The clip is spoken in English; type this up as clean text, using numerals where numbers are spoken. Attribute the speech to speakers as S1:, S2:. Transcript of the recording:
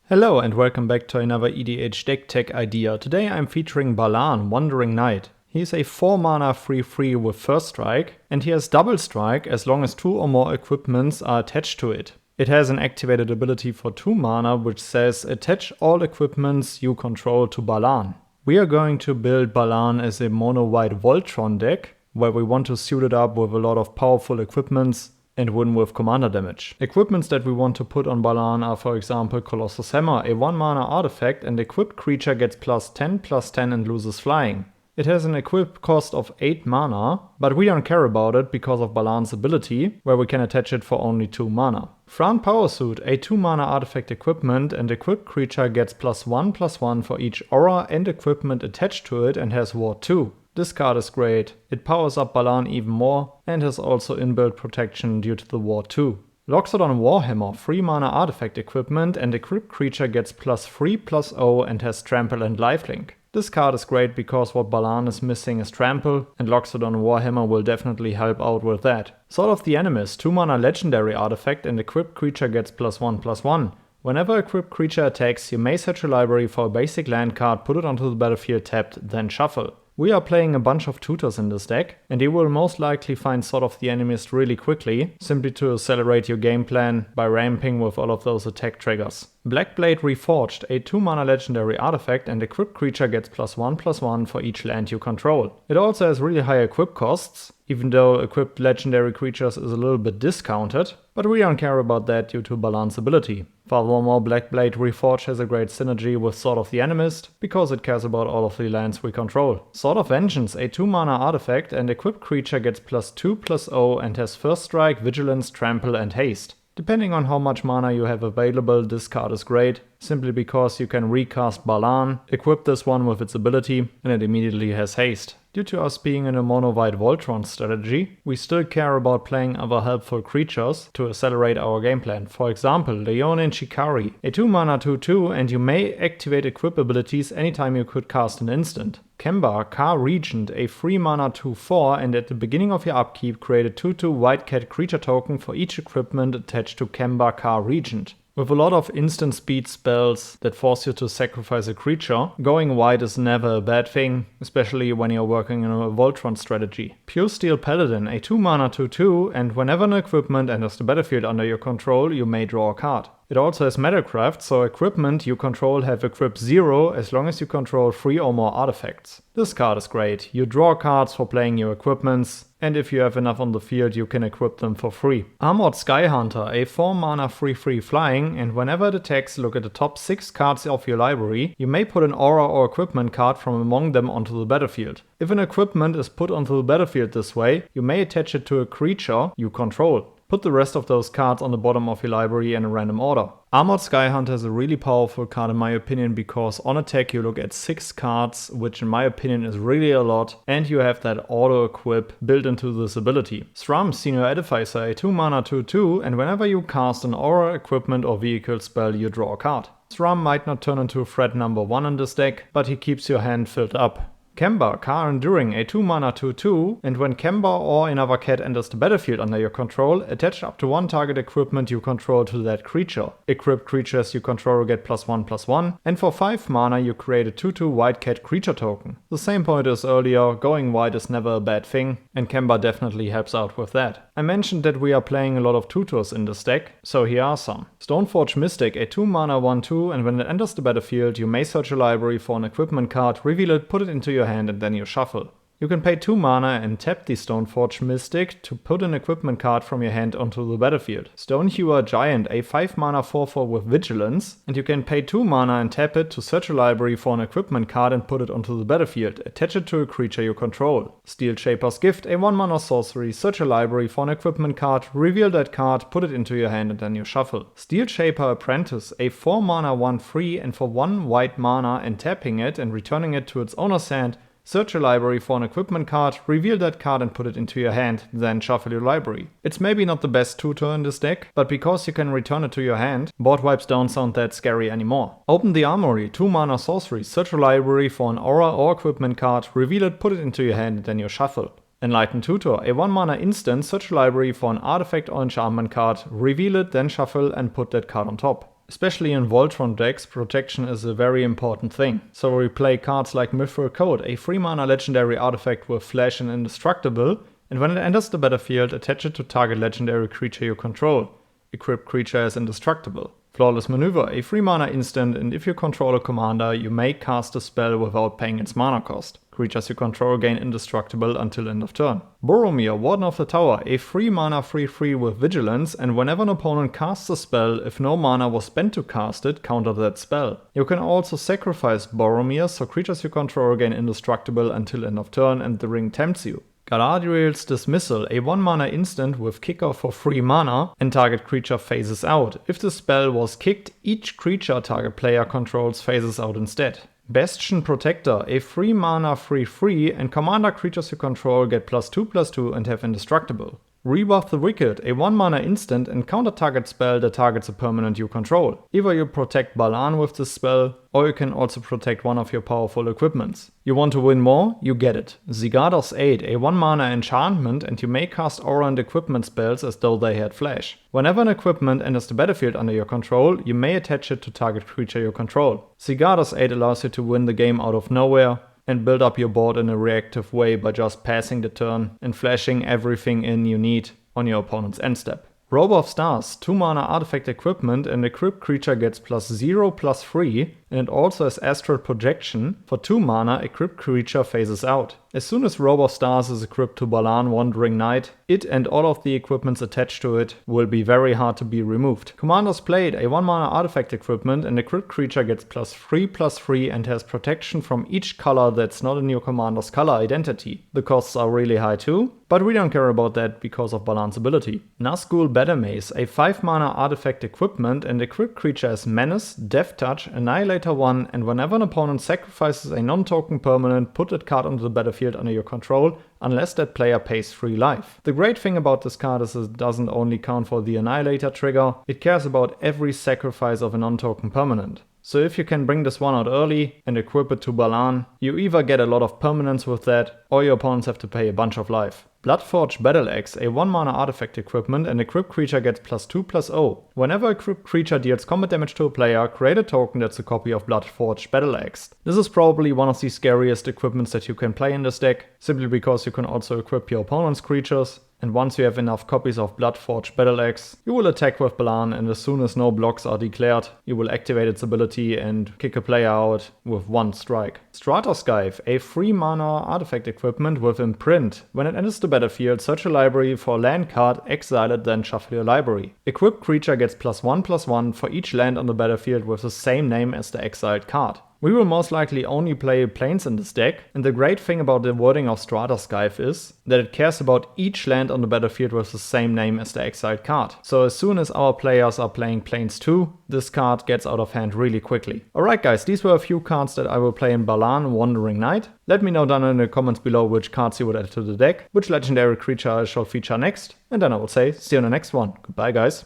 S1: Hello and welcome back to another EDH deck tech idea. Today I'm featuring Balan, Wandering Knight. He's a 4 mana 3/3 with first strike, and he has double strike as long as 2 or more equipments are attached to it. It has an activated ability for 2 mana which says attach all equipments you control to Balan. We are going to build Balan as a mono-white Voltron deck, where we want to suit it up with a lot of powerful equipments and win with commander damage. Equipments that we want to put on Balan are, for example, Colossus Hammer, a 1 mana artifact, and equipped creature gets +10/+10 and loses flying. It has an equip cost of 8 mana, but we don't care about it because of Balan's ability, where we can attach it for only 2 mana. Fran Power Suit, a 2 mana artifact equipment, and equipped creature gets +1/+1 for each aura and equipment attached to it and has Ward 2. This card is great, it powers up Balan even more and has also inbuilt protection due to the Ward 2. Loxodon Warhammer, 3 mana artifact equipment, and equipped creature gets +3/+0 and has trample and lifelink. This card is great because what Balan is missing is trample, and Loxodon Warhammer will definitely help out with that. Sword of the Animist, 2 mana legendary artifact, and equipped creature gets +1/+1. Whenever equipped creature attacks, you may search a library for a basic land card, put it onto the battlefield tapped, then shuffle. We are playing a bunch of tutors in this deck, and you will most likely find Sword of the Animist really quickly, simply to accelerate your game plan by ramping with all of those attack triggers. Blackblade Reforged, a 2 mana legendary artifact, and equipped creature gets +1/+1 for each land you control. It also has really high equip costs, even though equipped legendary creatures is a little bit discounted, but we don't care about that due to Balan's ability. Furthermore, Blackblade Reforged has a great synergy with Sword of the Animist, because it cares about all of the lands we control. Sword of Vengeance, a 2 mana artifact, and equipped creature gets +2/+0 and has first strike, vigilance, trample, and haste. Depending on how much mana you have available, this card is great, simply because you can recast Balan, equip this one with its ability, and it immediately has haste. Due to us being in a mono-white Voltron strategy, we still care about playing other helpful creatures to accelerate our game plan. For example, Leonin Shikari, a 2 mana 2/2, and you may activate equip abilities anytime you could cast an instant. Kemba, Car Regent, a 3 mana 2/4, and at the beginning of your upkeep create a 2/2 white cat creature token for each equipment attached to Kemba, Car Regent. With a lot of instant speed spells that force you to sacrifice a creature, going white is never a bad thing, especially when you're working in a Voltron strategy. Pure Steel Paladin, a 2 mana 2/2, and whenever an equipment enters the battlefield under your control, you may draw a card. It also has Metalcraft, so equipment you control have equip 0 as long as you control 3 or more artifacts. This card is great. You draw cards for playing your equipments, and if you have enough on the field you can equip them for free. Armored Skyhunter, a 4 mana 3/3 flying, and whenever it attacks, look at the top 6 cards of your library. You may put an aura or equipment card from among them onto the battlefield. If an equipment is put onto the battlefield this way, you may attach it to a creature you control. Put the rest of those cards on the bottom of your library in a random order. Armored Skyhunter is a really powerful card in my opinion because on attack you look at 6 cards, which in my opinion is really a lot, and you have that auto-equip built into this ability. Sram, Senior Edificer, a 2 mana 2/2, and whenever you cast an aura, equipment, or vehicle spell you draw a card. Sram might not turn into threat number 1 in this deck, but he keeps your hand filled up. Kemba, Car Enduring, a 2 mana 2/2, and when Kemba or another cat enters the battlefield under your control, attach up to 1 target equipment you control to that creature. Equipped creatures you control get +1/+1, and for 5 mana you create a 2/2 white cat creature token. The same point as earlier, going white is never a bad thing, and Kemba definitely helps out with that. I mentioned that we are playing a lot of tutors in this deck, so here are some. Stoneforge Mystic, a 2 mana 1/2, and when it enters the battlefield you may search a library for an equipment card, reveal it, put it into your hand, and then you shuffle. You can pay 2 mana and tap the Stoneforge Mystic to put an equipment card from your hand onto the battlefield. Stonehewer Giant, a 5 mana 4/4 with Vigilance, and you can pay 2 mana and tap it to search a library for an equipment card and put it onto the battlefield. Attach it to a creature you control. Steel Shaper's Gift, a 1 mana sorcery, search a library for an equipment card, reveal that card, put it into your hand, and then you shuffle. Steel Shaper Apprentice, a 4 mana 1/3, and for 1 white mana and tapping it and returning it to its owner's hand, search a library for an equipment card, reveal that card and put it into your hand, then shuffle your library. It's maybe not the best tutor in this deck, but because you can return it to your hand, board wipes don't sound that scary anymore. Open the Armory, 2 mana sorcery, search a library for an aura or equipment card, reveal it, put it into your hand, and then you shuffle. Enlightened Tutor, a 1 mana instant, search a library for an artifact or enchantment card, reveal it, then shuffle and put that card on top. Especially in Voltron decks, protection is a very important thing. So we play cards like Mithril Coat, a 3-mana legendary artifact with flash and indestructible, and when it enters the battlefield, attach it to target legendary creature you control. Equipped creature is indestructible. Flawless Maneuver, a 3-mana instant, and if you control a commander, you may cast a spell without paying its mana cost. Creatures you control gain indestructible until end of turn. Boromir, Warden of the Tower, a 3-mana 3/3 with Vigilance, and whenever an opponent casts a spell, if no mana was spent to cast it, counter that spell. You can also sacrifice Boromir, so creatures you control gain indestructible until end of turn and the ring tempts you. Galadriel's Dismissal, a 1-mana instant with kicker for 3 mana, and target creature phases out. If the spell was kicked, each creature target player controls phases out instead. Bastion Protector, a 3-mana 3/3, and commander creatures you control get +2/+2 and have indestructible. Rebuff the Wicked, a 1-mana instant and counter target spell that targets a permanent you control. Either you protect Balan with this spell, or you can also protect one of your powerful equipments. You want to win more? You get it. Zigarda's Aid, a 1-mana enchantment, and you may cast aura and equipment spells as though they had flash. Whenever an equipment enters the battlefield under your control, you may attach it to target creature you control. Zigarda's Aid allows you to win the game out of nowhere, and build up your board in a reactive way by just passing the turn and flashing everything in you need on your opponent's end step. Robe of Stars, 2-mana artifact equipment, and equipped creature gets +0/+3, and it also has Astral Projection. For 2 mana, equipped creature phases out. As soon as Robe of Stars is equipped to Balan Wandering Knight, it and all of the equipments attached to it will be very hard to be removed. Commander's Blade, a 1-mana artifact equipment, and equipped creature gets +3/+3 and has protection from each color that's not in your commander's color identity. The costs are really high too, but we don't care about that because of Balan's ability. Nazgul Battle Mace, a 5-mana artifact equipment, and equipped creature has Menace, Death Touch, Annihilator 1, and whenever an opponent sacrifices a non-token permanent, put that card onto the battlefield under your control, unless that player pays 3 life. The great thing about this card is it doesn't only count for the Annihilator trigger, it cares about every sacrifice of a non-token permanent. So if you can bring this one out early and equip it to Balan, you either get a lot of permanents with that, or your opponents have to pay a bunch of life. Bloodforged Battle Axe, a 1-mana artifact equipment, and equipped creature gets +2/+0. Whenever equipped creature deals combat damage to a player, create a token that's a copy of Bloodforged Battle Axe. This is probably one of the scariest equipments that you can play in this deck, simply because you can also equip your opponent's creatures. And once you have enough copies of Bloodforged Battle Axe, you will attack with Balan, and as soon as no blocks are declared, you will activate its ability and kick a player out with 1 strike. Strata-Scythe, a 3-mana artifact equipment with Imprint. When it enters the battlefield, search a library for a land card, exile it, then shuffle your library. Equipped creature gets +1/+1 for each land on the battlefield with the same name as the exiled card. We will most likely only play Plains in this deck, and the great thing about the wording of Strata-Scythe is that it cares about each land on the battlefield with the same name as the exiled card. So as soon as our players are playing Plains 2, this card gets out of hand really quickly. Alright guys, these were a few cards that I will play in Balan Wandering Knight. Let me know down in the comments below which cards you would add to the deck, which legendary creature I shall feature next, and then I will say see you in the next one. Goodbye guys.